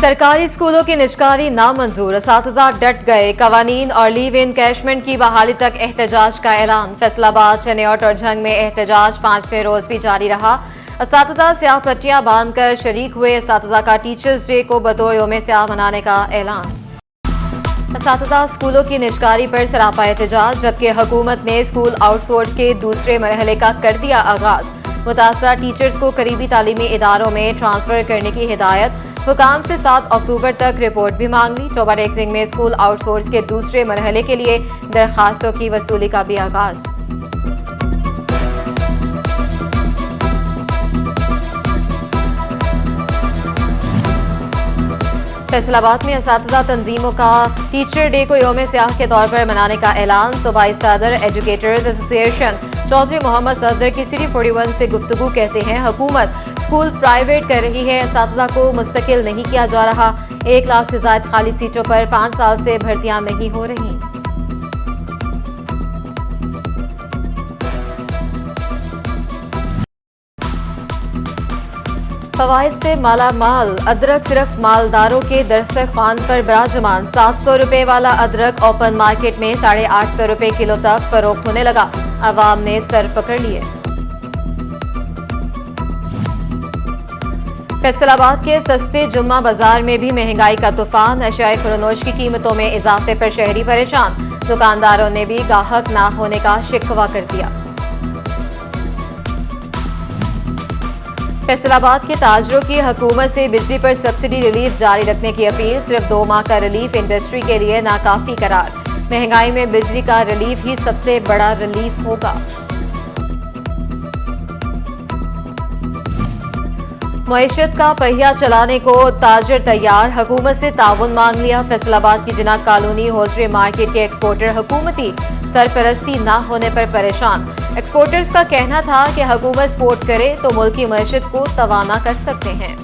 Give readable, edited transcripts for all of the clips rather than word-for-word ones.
सरकारी स्कूलों की निजकारी नामंजूर, असातिज़ा डट गए। कवानीन और लीव इन कैशमेंट की बहाली तक एहतजाज का ऐलान। फैसलाबाद, चनियोट और झंग में एहतजाज 5वें रोज भी जारी रहा। असातिज़ा स्याह पट्टियां बांधकर शरीक हुए। असातिज़ा का टीचर्स डे को बतौर यौम स्याह मनाने का ऐलान। असातिज़ा स्कूलों की निजकारी पर सरापा एहतजाज, जबकि हुकूमत ने स्कूल आउटसोर्स के दूसरे मरहले का कर दिया आगाज। मुतासरा टीचर्स को करीबी तालीमी इदारों में ट्रांसफर करने की हिदायत। हुकाम से 7 अक्टूबर तक रिपोर्ट भी मांग ली। चौबा टेक्सिंग में स्कूल आउटसोर्स के दूसरे मरहले के लिए दरखास्तों की वसूली का भी आगाज। फैसलाबाद में असातिज़ा तंजीमों का टीचर डे को यौम स्याह के तौर पर मनाने का ऐलान। सूबाई सदर एजुकेटर्स एसोसिएशन चौधरी मोहम्मद सफदर की सिटी 41 से गुफ्तगू कहते हैं, हुकूमत स्कूल प्राइवेट कर रही है, असातिज़ा को मुस्तकिल नहीं किया जा रहा। 1 लाख से ज्यादा खाली सीटों पर 5 साल से भर्तियां नहीं हो रही। फवाइद से माला माल, अदरक सिर्फ मालदारों के दस्तरखान पर बराजमान। 700 रुपए वाला अदरक ओपन मार्केट में 850 रुपए किलो तक फरोख्त होने लगा। अवाम ने सर पकड़ लिए। फैसलाबाद के सस्ते जुम्मा बाजार में भी महंगाई का तूफान। अशियाए खुरनोश की कीमतों में इजाफे पर शहरी परेशान। दुकानदारों ने भी गाहक ना होने का शिकवा कर दिया। फैसलाबाद के ताजरों की हुकूमत से बिजली पर सब्सिडी रिलीफ जारी रखने की अपील। सिर्फ 2 माह का रिलीफ इंडस्ट्री के लिए नाकाफी करार। महंगाई में बिजली का रिलीफ ही सबसे बड़ा रिलीफ होगा। मईशत का पहिया चलाने को ताजर तैयार, हुकूमत से ताउन मांग लिया। फैसलाबाद की जिना कॉलोनी होजरी मार्केट के एक्सपोर्टर हुकूमती सरपरस्ती न होने पर परेशान। एक्सपोर्टर्स का कहना था कि हुकूमत सपोर्ट करे तो मुल्क की मईशत को तवाना कर सकते हैं।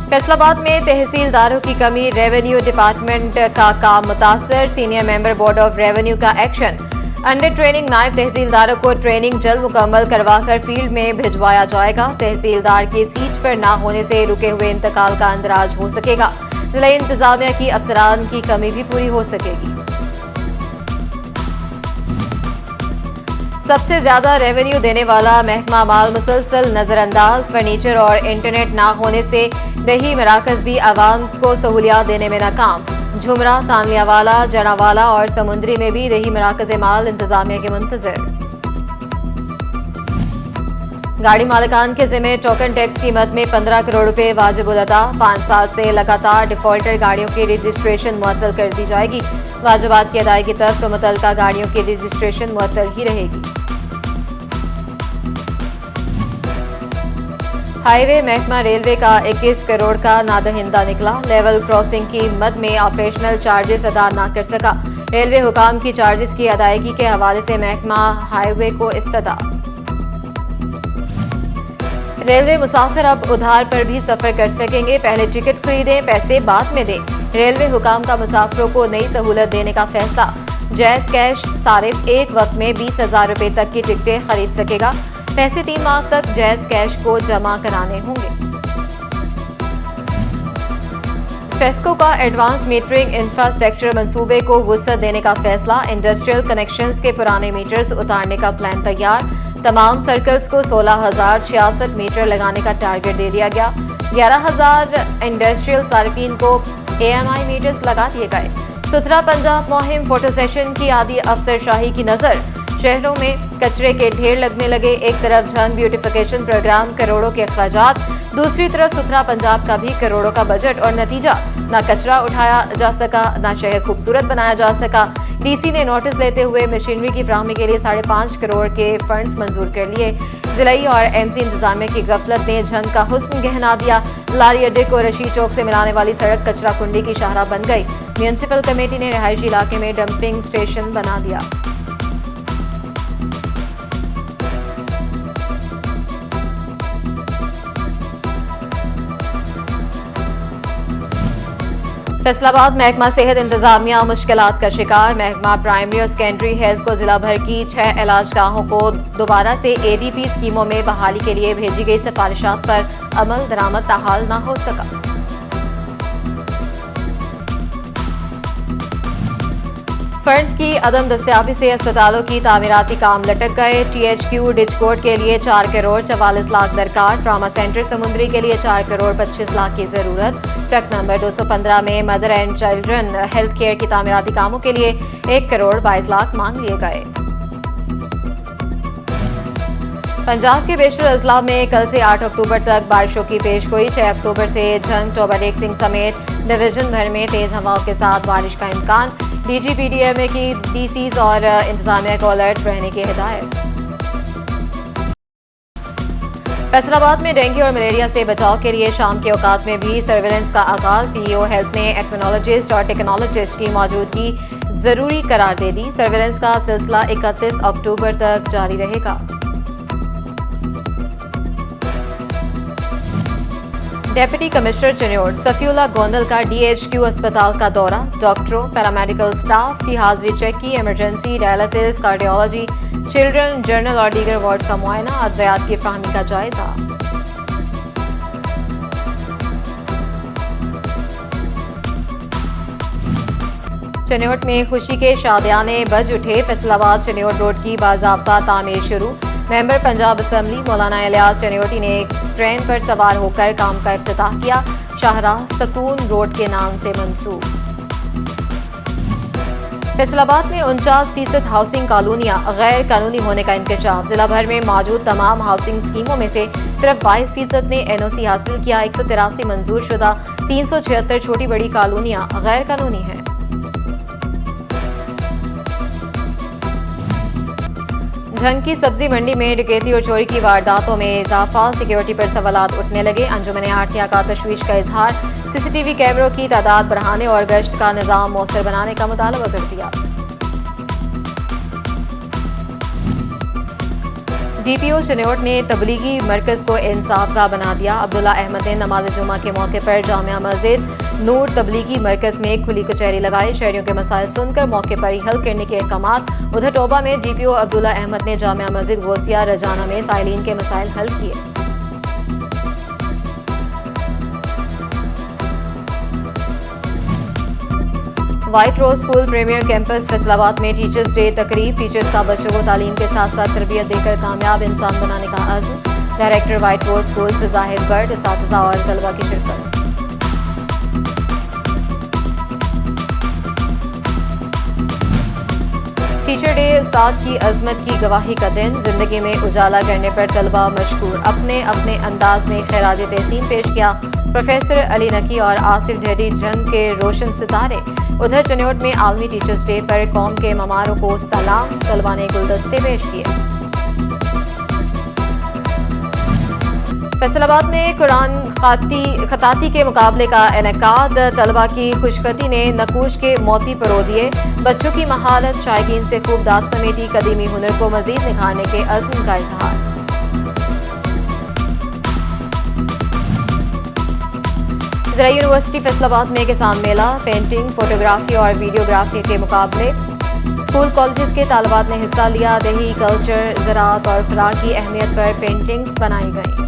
फैसलाबाद में तहसीलदारों की कमी, रेवेन्यू डिपार्टमेंट का काम मुतासर। Senior member board of revenue का एक्शन। अंडर ट्रेनिंग नायब तहसीलदारों को ट्रेनिंग जल्द मुकम्मल करवाकर फील्ड में भिजवाया जाएगा। तहसीलदार के सीट पर न होने से रुके हुए इंतकाल का अंदराज हो सकेगा। जिला इंतजामिया की अफसरान की कमी भी पूरी हो सकेगी। सबसे ज्यादा रेवेन्यू देने वाला महकमा माल मुसलसल नजरअंदाज। फर्नीचर और इंटरनेट ना होने से दही मराकज भी आवाम को सहूलियात देने में नाकाम। झुमरा, तानियावाला, जनावाला और समुंदरी में भी दही मराकज माल इंतजामिया के मुंतजर। गाड़ी मालिकान के जिम्मे टोकन टैक्स कीमत में 15 करोड़ रुपए वाजिबुल अदा। 5 साल से लगातार डिफॉल्टर गाड़ियों की रजिस्ट्रेशन मुअत्तल कर दी जाएगी। वाजिबात की अदायगी तक तो मुतल्लिका गाड़ियों की रजिस्ट्रेशन मुअत्तल ही रहेगी। हाईवे महकमा रेलवे का 21 करोड़ का नादहिंदा निकला। लेवल क्रॉसिंग की मद में ऑपरेशनल चार्जेस अदा न कर सका। रेलवे हुकाम की चार्जेस की अदायगी के हवाले से महकमा हाईवे को इस्तदा। रेलवे मुसाफिर अब उधार पर भी सफर कर सकेंगे। पहले टिकट खरीदें, पैसे बाद में दें। रेलवे हुकाम का मुसाफिरों को नई सहूलत देने का फैसला। जैज कैश सारिफ एक वक्त में 20,000 रुपए तक की टिकटें खरीद सकेगा। पैसे 3 माह तक जैज कैश को जमा कराने होंगे। फेस्को का एडवांस मीटरिंग इंफ्रास्ट्रक्चर मंसूबे को वुसअत देने का फैसला। इंडस्ट्रियल कनेक्शंस के पुराने मीटर्स उतारने का प्लान तैयार। तमाम सर्कल्स को 16,066 मीटर लगाने का टारगेट दे दिया गया। 11,000 इंडस्ट्रियल सार्फिन को AMI मीटर्स लगा दिए गए। सुथरा पंजाब मुहिम फोटो सेशन की आदि अफसरशाही की नजर। शहरों में कचरे के ढेर लगने लगे। एक तरफ झंग ब्यूटिफिकेशन प्रोग्राम, करोड़ों के अखराजात, दूसरी तरफ सुथरा पंजाब का भी करोड़ों का बजट और नतीजा, न कचरा उठाया जा सका, न शहर खूबसूरत बनाया जा सका। DC ने नोटिस लेते हुए मशीनरी की फराहमी के लिए 5.5 करोड़ के फंड्स मंजूर कर लिए। जिलाई और MC इंतजामिया की गफलत ने झंग का हुस्न गहना दिया। लारी अड्डे को रशीद चौक से मिलाने वाली सड़क कचरा कुंडी की शाहरा बन गई। म्यूनिसिपल कमेटी ने रिहायशी इलाके में डंपिंग स्टेशन बना दिया। फैसला आबाद महकमा सेहत इंतजामिया मुश्किलात का शिकार। महकमा प्राइमरी और सेकेंडरी हेल्थ को जिला भर की 6 इलाजगाहों को दोबारा से एडीपी स्कीमों में बहाली के लिए भेजी गई सिफारिशात पर अमल दरामद ताहाल न हो सका। फंड्स की अदम दस्तियाबी से अस्पतालों की तामीराती काम लटक गए। टीएचक्यू डिजकोट के लिए 4 करोड़ 44 लाख दरकार। ट्रामा सेंटर समुद्री के लिए 4 करोड़ 25 लाख की जरूरत। चक नंबर 215 में mother and children health care की तामीराती कामों के लिए 1 करोड़ 22 लाख मांग लिए गए। पंजाब के बेशतर अजला में कल से 8 अक्टूबर तक बारिशों की पेशगोई। 6 अक्टूबर से झंग चौबरेक सिंह समेत डिवीजन भर में तेज हवाओं के साथ बारिश का इम्कान। डीजीपीडीएमए की डीसीज और इंतजामिया को अलर्ट रहने की हिदायत। फैसलाबाद में डेंगू और मलेरिया से बचाव के लिए शाम के औकात में भी सर्वेलेंस का आगाज। सीईओ हेल्थ ने एक्मेनोलॉजिस्ट और टेक्नोलॉजिस्ट की मौजूदगी जरूरी करार दे दी। सर्वेलेंस का सिलसिला 31 अक्टूबर तक जारी रहेगा। डेप्यूटी कमिश्नर चिन्योट सफीउल्लाह गोंदल का डीएचक्यू अस्पताल का दौरा। डॉक्टरों पैरामेडिकल स्टाफ की हाजिरी चेक की। Emergency, dialysis, cardiology, children, journal और दीगर वार्ड का मुआयना। अद्वियात की फराहमी का जायजा। चिन्योट में खुशी के शादियाने बज उठे। फैसलाबाद चिन्योट रोड की बाज़ाब्ता तामीर शुरू। मेंबर पंजाब असेंबली मौलाना इलियास चन्योटी ने एक ट्रेन पर सवार होकर काम का इफ्तिताह किया। शाहराह सकून रोड के नाम से मंसूब। फैसलाबाद में 49% हाउसिंग कॉलोनियां गैर कानूनी होने का इंकशाफ। जिला भर में मौजूद तमाम हाउसिंग स्कीमों में से सिर्फ 22% ने एनओसी हासिल किया। 183 मंजूर शुदा 376 छोटी बड़ी कॉलोनियां गैर कानूनी हैं। झंग की सब्जी मंडी में डकैती और चोरी की वारदातों में इजाफा। सिक्योरिटी पर सवालात उठने लगे। अंजुमन आठिया का तशवीश का इजहार। सीसीटीवी कैमरों की तादाद बढ़ाने और गश्त का निजाम मौसर बनाने का मुतालबा कर दिया। डीपीओ चिन्योट ने तबलीगी मरकज को इंसाफगाह बना दिया। अब्दुल्ला अहमद ने नमाज जुमा के मौके पर जामिया मस्जिद नूर तबलीगी मरकज में खुली कचहरी लगाई। शहरियों के मसाइल सुनकर मौके पर ही हल करने के अहकामात। उधर टोबा में डीपीओ अब्दुल्ला अहमद ने जामिया मस्जिद गोसिया रजाना में साइलिन के मसाइल हल किए। व्हाइट रोज स्कूल प्रीमियर कैंपस फैसलाबाद में टीचर्स डे तकरीब। टीचर्स का बच्चों को तालीम के साथ साथ तरबियत देकर कामयाब इंसान बनाने का अज़्म। डायरेक्टर व्हाइट रोज स्कूल से जाहिद बर्ड, इस्तातिज़ा और तलबा की शिरकत। टीचर डे उस्ताद की अजमत की गवाही का दिन। जिंदगी में उजाला करने पर तलबा मशकूर। अपने अपने अंदाज में खैराज तहसीन पेश किया। प्रोफेसर अली नकी और आसिफ ढेडी जंग के रोशन सितारे। उधर चिन्योट में आलमी टीचर्स डे पर कौम के ममारों को सलाम। तलबा ने गुलदस्ते पेश किए। फैसलाबाद में कुरान खताती के मुकाबले का इनेकाद। तलबा की खुशकती ने नकूश के मोती परो दिए। बच्चों की महारत शायकीन से खूब दाद समेटी। कदीमी हुनर को मजीद निखारने के अज़्म का इजहार। ज़राई यूनिवर्सिटी फैसलाबाद में किसान मेला। पेंटिंग, फोटोग्राफी और वीडियोग्राफी के मुकाबले। स्कूल कॉलेजेस के तालिबात ने हिस्सा लिया। दही, कल्चर, ज़राअत और खुराक की अहमियत पर पेंटिंग्स बनाई गई।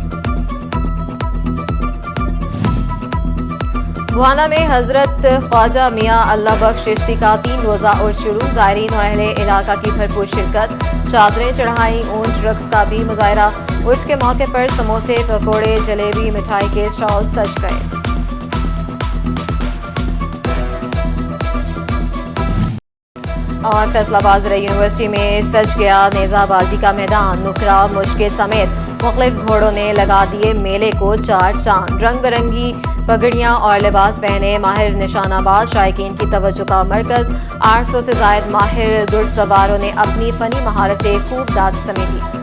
गुहाना में हजरत ख्वाजा मियां अल्लाह बख्श चिश्ती का 3 रोजा उर्स शुरू। ज़ायरीन और अहले इलाका की भरपूर शिरकत। चादरें चढ़ाई, ऊंट रक्स का भी मुजाहरा। उर्स के मौके पर समोसे, पकौड़े, जलेबी, मिठाई के स्टॉल सज गए। और फैसलाबाद ज़राई यूनिवर्सिटी में सज गया नेजाबाजी का मैदान। नुकरा, मुश्के समेत मुख्तलिफ घोड़ों ने लगा दिए मेले को 4 चांद। रंग बिरंगी पगड़ियां और लिबास पहने माहिर निशानाबाज। शायकीन की तवज्जो का मरकज। 800 से जायद माहिर घुड़सवारों ने अपनी फनी महारत से खूब दाद समेटी।